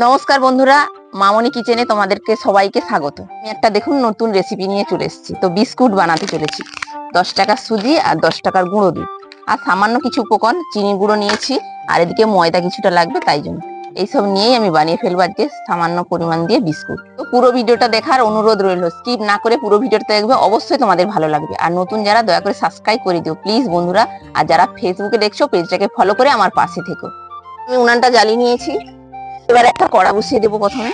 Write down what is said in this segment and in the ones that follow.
নমস্কার বন্ধুরা, মামনি কিচেনে তোমাদেরকে সবাইকে স্বাগত। আমি একটা দেখুন নতুন রেসিপি নিয়ে চলে এসেছি। তো বিস্কুট বানাতে চলেছি। 10 টাকার সুজি আর 10 টাকার গুঁড়ো দুধ আর সামান্য কিছু উপকরণ, চিনি গুঁড়ো নিয়েছি আর এদিকে ময়দা কিছুটা লাগবে, তাই জন্য এইসব নিয়েই আমি বানিয়ে ফেলবো আজকে সামান্য পরিমাণ দিয়ে বিস্কুট। তো পুরো ভিডিওটা দেখার অনুরোধ রইল, স্কিপ না করে পুরো ভিডিওটা দেখবে, অবশ্যই তোমাদের ভালো লাগবে। আর নতুন যারা দয়া করে সাবস্ক্রাইব করে দিও প্লিজ বন্ধুরা। আর যারা ফেসবুকে দেখছো পেজটাকে ফলো করে আমার পাশে থেকো। আমি উনানটা জ্বালিয়ে নিয়েছি, এবার একটা কড়া বসিয়ে দেবো প্রথমে,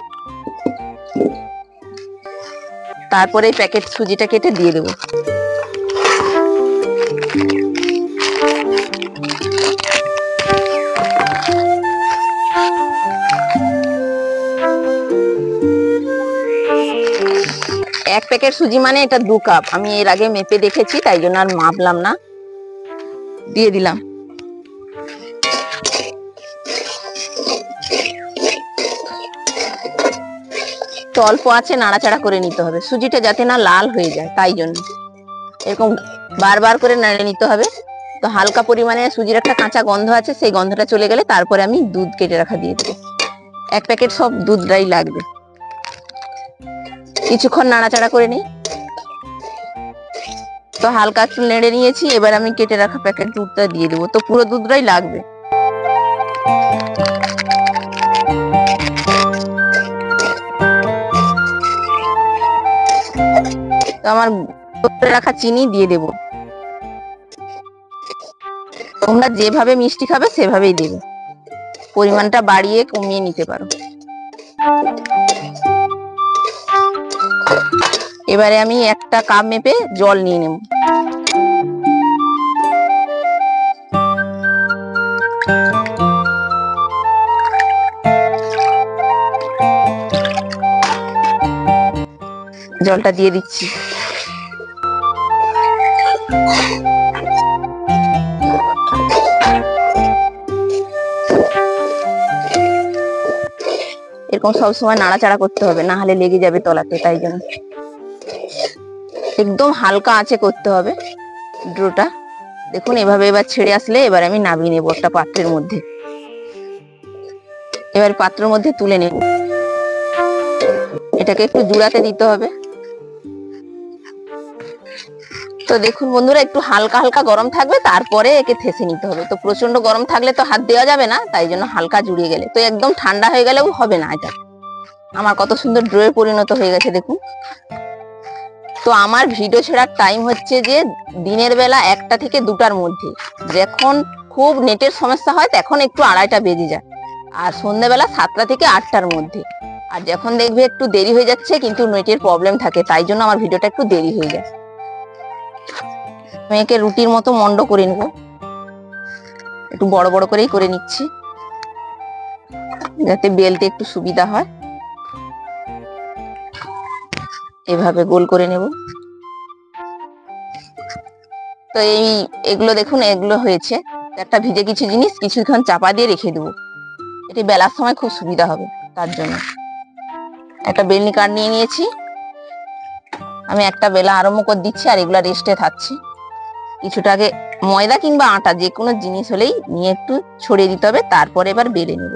তারপরে প্যাকেট সুজিটা কেটে দিয়ে দেবো। এক প্যাকেট সুজি মানে এটা 2 কাপ। আমি এর আগে মেপে দেখেছি, তাই জন্য আর মাপলাম না, দিয়ে দিলাম। তো অল্প আছে নাড়াচাড়া করে নিতে হবে, সুজিটা যাতে না লাল হয়ে যায়, তাই জন্য এরকম বারবার করে নাড়ে নিতে হবে। তো হালকা পরিমাণে সুজির একটা কাঁচা গন্ধ আছে, সেই গন্ধটা চলে গেলে তারপরে আমি দুধ কেটে রাখা দিয়ে দেবো। এক প্যাকেট সব দুধটাই লাগবে। কিছুক্ষণ নাড়াচাড়া করে নিই। তো হালকা একটু নেড়ে নিয়েছি, এবার আমি কেটে রাখা প্যাকেট দুধটা দিয়ে দেবো। তো পুরো দুধটাই লাগবে। তো আমার রাখা চিনি দিয়ে দেব। তোমরা যেভাবে মিষ্টি খাবে সেভাবেই দেবে, পরিমাণটা বাড়িয়ে কমিয়ে নিতে পারো। এবারে আমি একটা কাপ মেপে জল নিয়ে নেব। জলটা দিয়ে দিচ্ছি। এরকম সবসময় নাড়াচাড়া করতে হবে, না হলে লেগে যাবে তলাতে, তাই জন্য একদম হালকা আঁচে করতে হবে ডোটা। দেখুন এভাবে এবার ছেড়ে আসলে এবার আমি নামিয়ে নেব একটা পাত্রের মধ্যে। এবার পাত্রের মধ্যে তুলে নেব। এটাকে একটু জুড়াতে দিতে হবে। তো দেখুন বন্ধুরা, একটু হালকা হালকা গরম থাকবে, তারপরে একে থেসে নিতে হবে। তো প্রচন্ড গরম থাকলে তো হাত দেওয়া যাবে না, তাই জন্য হালকা জুড়িয়ে গেলে, তো একদম ঠান্ডা হয়ে গেলেও হবে না। এটা আমার কত সুন্দর ড্রয়ে পরিণত হয়ে গেছে দেখুন। তো আমার ভিডিও ছেড়ার টাইম হচ্ছে যে দিনের বেলা 1টা থেকে 2টার মধ্যে। যখন খুব নেটের সমস্যা হয় তখন একটু 2:30টা বেজে যায়, আর সন্ধ্যাবেলা 7টা থেকে 8টার মধ্যে। আর যখন দেখবে একটু দেরি হয়ে যাচ্ছে কিন্তু নেটের প্রবলেম থাকে, তাই জন্য আমার ভিডিওটা একটু দেরি হয়ে যায়। আমি একে রুটির মতো মন্ড করে নেব, একটু বড় বড় করেই করে নিচ্ছি যাতে বেলতে একটু সুবিধা হয়। এভাবে গোল করে নেব। তো এগুলো দেখুন, এগুলো হয়েছে। একটা ভিজে কিছু জিনিস কিছুক্ষণ চাপা দিয়ে রেখে দেবো, এটি বেলার সময় খুব সুবিধা হবে, তার জন্য একটা বেলনি কাঠ নিয়ে নিয়েছি। আমি একটা বেলা আরম্ভ করে দিচ্ছি আর এগুলা রেস্টে থাকছে। কিছুটা আগে ময়দা কিংবা আটা যে কোনো জিনিস হলেই নিয়ে একটু ছড়িয়ে দিতে হবে, তারপরে এবার বেলে নেব।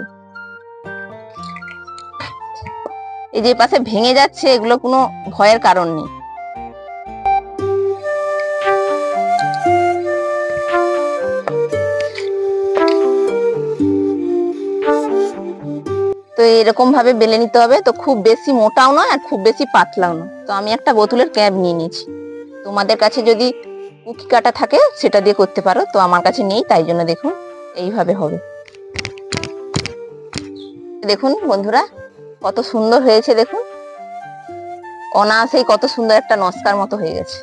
এই যে পাশে ভেঙে যাচ্ছে, এগুলো কোনো ভয়ের কারণ নেই। তো এরকম ভাবে বেলে নিতে হবে। তো খুব বেশি মোটাও নয় আর খুব বেশি পাতলাও নয়। তো আমি একটা বোতলের ক্যাপ নিয়ে নিয়েছি। তোমাদের কাছে যদি কুকি কাটা থাকে সেটা দিয়ে করতে পারো, তো আমার কাছে নেই, তাই জন্য দেখুন এইভাবে হবে। দেখুন বন্ধুরা কত সুন্দর হয়েছে, দেখুন অনায়াসেই কত সুন্দর একটা নস্কার মতো হয়ে গেছে।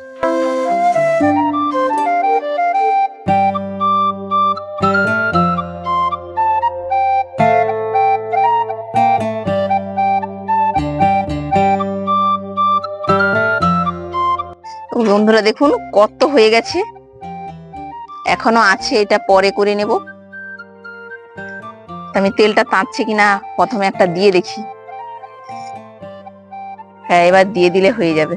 বন্ধুরা দেখুন কত হয়ে গেছে, এখনো আছে, এটা পরে করে নেব। আমি তেলটা তাঁতছে কিনা প্রথমে একটা দিয়ে দেখি। হ্যাঁ, এবার দিয়ে দিলে হয়ে যাবে।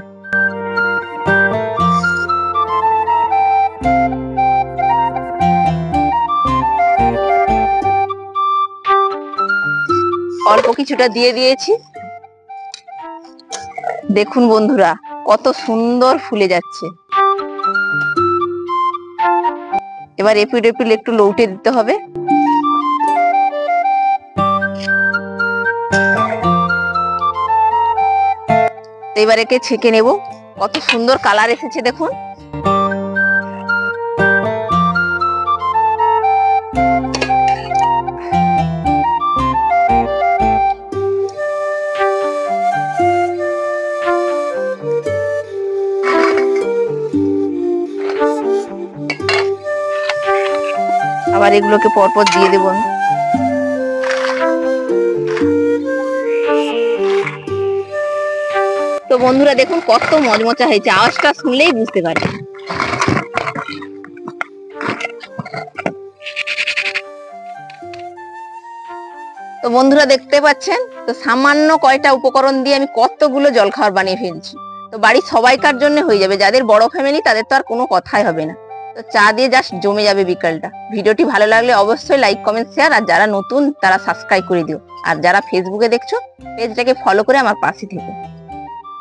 অল্প কিছুটা দিয়ে দিয়েছি। দেখুন বন্ধুরা কত সুন্দর ফুলে যাচ্ছে। এবার এপিড এপিড একটু লউটে দিতে হবে। এবার একে ছেঁকে নেব। কত সুন্দর কালার এসেছে দেখুন। আবার এগুলোকে পরপর দিয়ে দেব। তো বন্ধুরা দেখুন কত মচমচা হয়েছে, আওয়াজটা শুনলেই বুঝতে পারবেন। তো বন্ধুরা দেখতে পাচ্ছেন তো সামান্য কয়টা উপকরণ দিয়ে আমি কতগুলো জলখাবার বানিয়ে ফেলছি। তো বাড়ির সবাইকার জন্য হয়ে যাবে, যাদের বড় ফ্যামিলি তাদের তো আর কোনো কথাই হবে না। তো চা দিয়ে জাস্ট জমে যাবে বিকালটা। ভিডিওটি ভালো লাগলে অবশ্যই লাইক কমেন্ট শেয়ার, আর যারা নতুন তারা সাবস্ক্রাইব করে দিও, আর যারা ফেসবুকে দেখছো পেজটাকে ফলো করে আমার পাশে থেকো।